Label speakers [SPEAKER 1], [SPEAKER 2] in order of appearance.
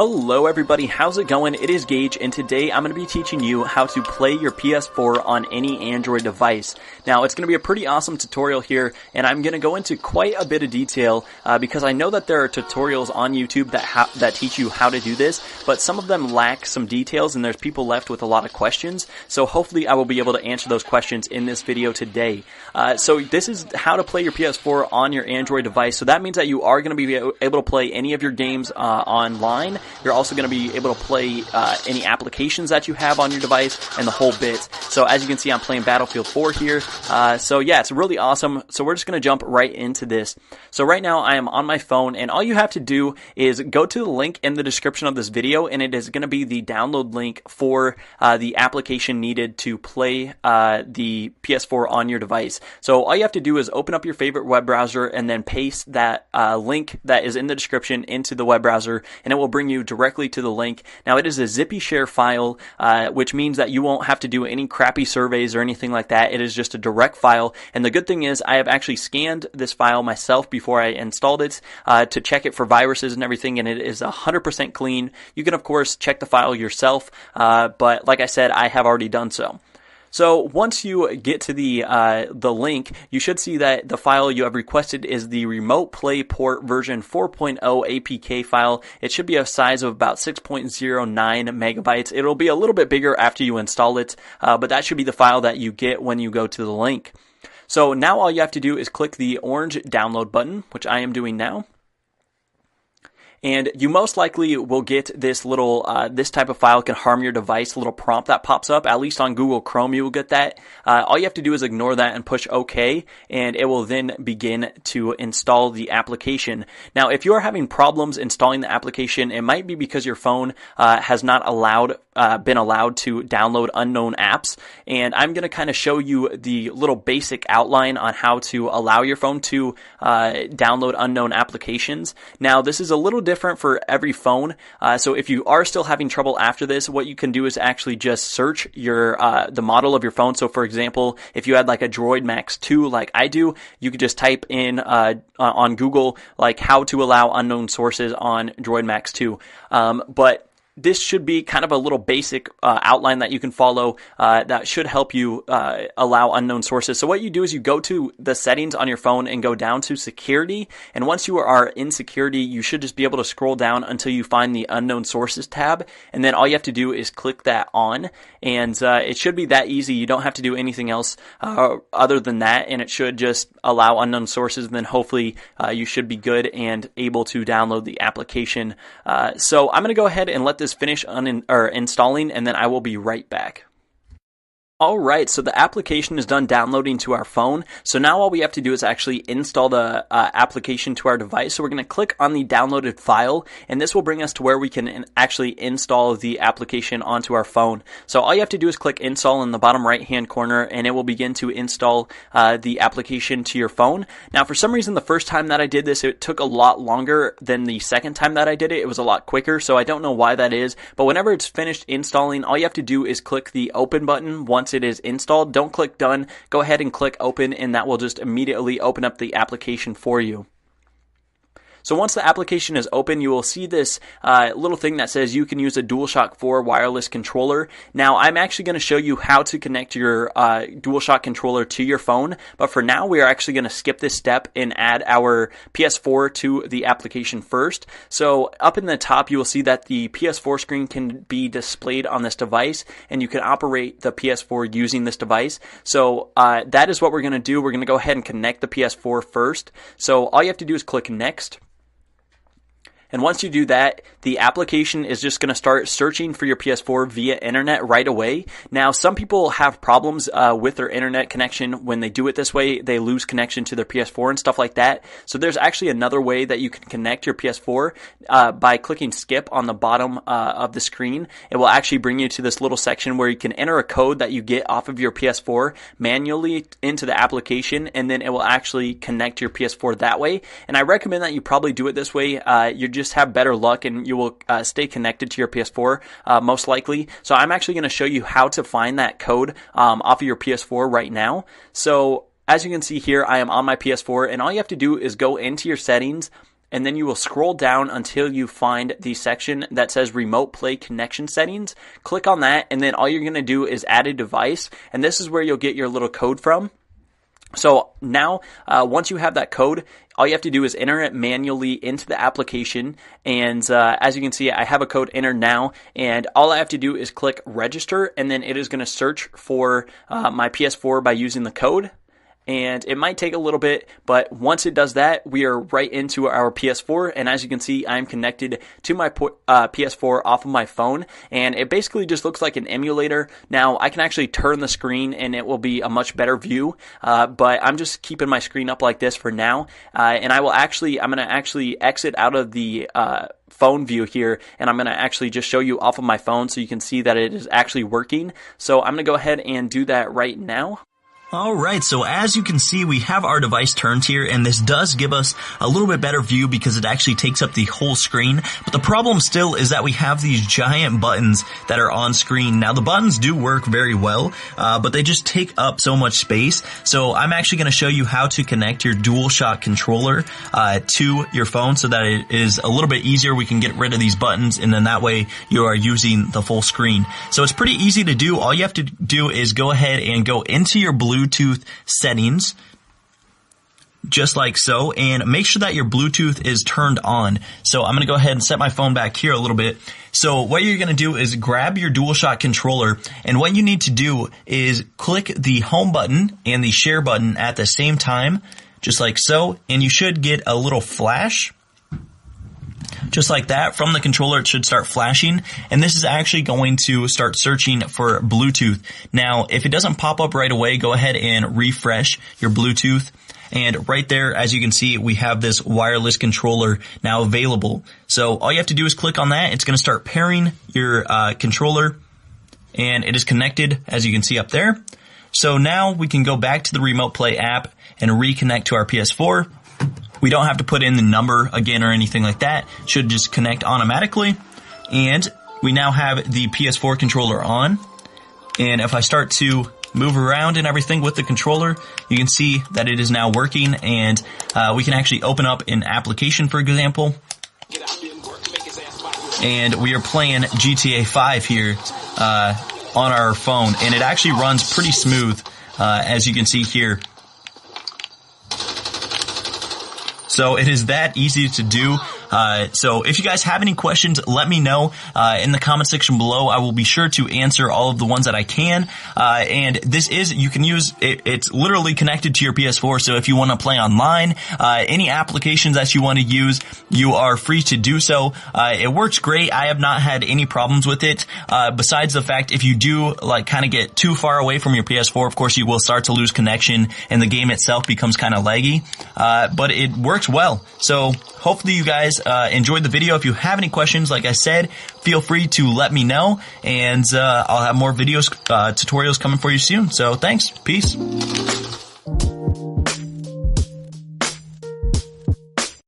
[SPEAKER 1] Hello everybody, how's it going? It is Gage, and today I'm going to be teaching you how to play your PS4 on any Android device. Now, it's going to be a pretty awesome tutorial here, and I'm going to go into quite a bit of detail because I know that there are tutorials on YouTube that teach you how to do this, but some of them lack some details, and there's people left with a lot of questions, so hopefully I will be able to answer those questions in this video today. So this is how to play your PS4 on your Android device, so that means that you are going to be able to play any of your games online. You're also going to be able to play any applications that you have on your device and the whole bit. So as you can see, I'm playing Battlefield 4 here. So yeah, it's really awesome. So we're just going to jump right into this. So right now I am on my phone, and all you have to do is go to the link in the description of this video, and it is going to be the download link for the application needed to play the PS4 on your device. So all you have to do is open up your favorite web browser and then paste that link that is in the description into the web browser, and it will bring you directly to the link. Now, it is a zippy share file, which means that you won't have to do any crappy surveys or anything like that. It is just a direct file, and the good thing is I have actually scanned this file myself before I installed it to check it for viruses and everything, and it is 100% clean. You can of course check the file yourself, but like I said, I have already done so. So once you get to the link, you should see that the file you have requested is the Remote Play Port version 4.0 APK file. It should be a size of about 6.09 megabytes. It'll be a little bit bigger after you install it, but that should be the file that you get when you go to the link. So now all you have to do is click the orange download button, which I am doing now. And you most likely will get this little, this type of file can harm your device, a little prompt that pops up. At least on Google Chrome you will get that. All you have to do is ignore that and push OK, and it will then begin to install the application. Now, if you are having problems installing the application, it might be because your phone has not been allowed to download unknown apps. And I'm going to kind of show you the little basic outline on how to allow your phone to download unknown applications. Now, this is a little different for every phone. So if you are still having trouble after this, what you can do is actually just search your the model of your phone. So for example, if you had like a Droid Max 2 like I do, you could just type in on Google like how to allow unknown sources on Droid Max 2. But this should be kind of a little basic outline that you can follow that should help you allow unknown sources. So what you do is you go to the settings on your phone and go down to security. And once you are in security, you should just be able to scroll down until you find the unknown sources tab. And then all you have to do is click that on. And it should be that easy. You don't have to do anything else other than that. And it should just allow unknown sources. And then hopefully you should be good and able to download the application. So I'm going to go ahead and let this finish installing, and then I will be right back. Alright, so the application is done downloading to our phone. So now all we have to do is actually install the application to our device. So we're going to click on the downloaded file, and this will bring us to where we can actually install the application onto our phone. So all you have to do is click install in the bottom right hand corner, and it will begin to install the application to your phone. Now, for some reason, the first time that I did this, it took a lot longer than the second time that I did it. It was a lot quicker, so I don't know why that is. But whenever it's finished installing, all you have to do is click the open button once it is installed. Don't click done. Go ahead and click open, and that will just immediately open up the application for you. So once the application is open, you will see this little thing that says you can use a DualShock 4 wireless controller. Now, I'm actually going to show you how to connect your DualShock controller to your phone, but for now, we are actually going to skip this step and add our PS4 to the application first. So up in the top, you will see that the PS4 screen can be displayed on this device, and you can operate the PS4 using this device. So that is what we're going to do. We're going to go ahead and connect the PS4 first. So all you have to do is click Next. And once you do that, the application is just going to start searching for your PS4 via internet right away. Now, some people have problems with their internet connection. When they do it this way, they lose connection to their PS4 and stuff like that. So there's actually another way that you can connect your PS4 by clicking skip on the bottom of the screen. It will actually bring you to this little section where you can enter a code that you get off of your PS4 manually into the application, and then it will actually connect your PS4 that way. And I recommend that you probably do it this way. You're just have better luck, and you will stay connected to your PS4 most likely. So I'm actually going to show you how to find that code off of your PS4 right now. So as you can see here, I am on my PS4, and all you have to do is go into your settings, and then you will scroll down until you find the section that says Remote Play Connection Settings. Click on that, and then all you're going to do is add a device, and this is where you'll get your little code from. So now, once you have that code, all you have to do is enter it manually into the application, and as you can see, I have a code entered now, and all I have to do is click register, and then it is going to search for my PS4 by using the code. And it might take a little bit, but once it does that, we are right into our PS4. And as you can see, I'm connected to my PS4 off of my phone. And it basically just looks like an emulator. Now, I can actually turn the screen and it will be a much better view. But I'm just keeping my screen up like this for now. And I'm going to actually exit out of the phone view here, and I'm going to actually just show you off of my phone so you can see that it is actually working. So I'm going to go ahead and do that right now.
[SPEAKER 2] Alright, so as you can see, we have our device turned here, and this does give us a little bit better view because it actually takes up the whole screen. But the problem still is that we have these giant buttons that are on screen. Now, the buttons do work very well, but they just take up so much space. So I'm actually going to show you how to connect your DualShock controller to your phone so that it is a little bit easier. We can get rid of these buttons, and then that way you are using the full screen. So it's pretty easy to do. All you have to do is go ahead and go into your Bluetooth settings, just like so, and make sure that your Bluetooth is turned on. So I'm going to go ahead and set my phone back here a little bit. So what you're going to do is grab your DualShock controller, and what you need to do is click the home button and the share button at the same time, just like so, and you should get a little flash. Just like that, from the controller, it should start flashing, and this is actually going to start searching for Bluetooth. Now, if it doesn't pop up right away, go ahead and refresh your Bluetooth, and right there, as you can see, we have this wireless controller now available. So all you have to do is click on that. It's going to start pairing your controller, and it is connected, as you can see up there. So now we can go back to the Remote Play app and reconnect to our PS4. We don't have to put in the number again or anything like that. It should just connect automatically. And we now have the PS4 controller on. And if I start to move around and everything with the controller, you can see that it is now working. And we can actually open up an application, for example. And we are playing GTA 5 here on our phone. And it actually runs pretty smooth, as you can see here. So it is that easy to do. So if you guys have any questions, let me know in the comment section below. I will be sure to answer all of the ones that I can. And this is, you can use, it's literally connected to your PS4. So if you want to play online, any applications that you want to use, you are free to do so. It works great. I have not had any problems with it. Besides the fact, if you do like kind of get too far away from your PS4, of course you will start to lose connection and the game itself becomes kind of laggy. But it works well. So hopefully you guys enjoyed the video. If you have any questions, like I said, feel free to let me know, and I'll have more videos, tutorials coming for you soon. So thanks. Peace.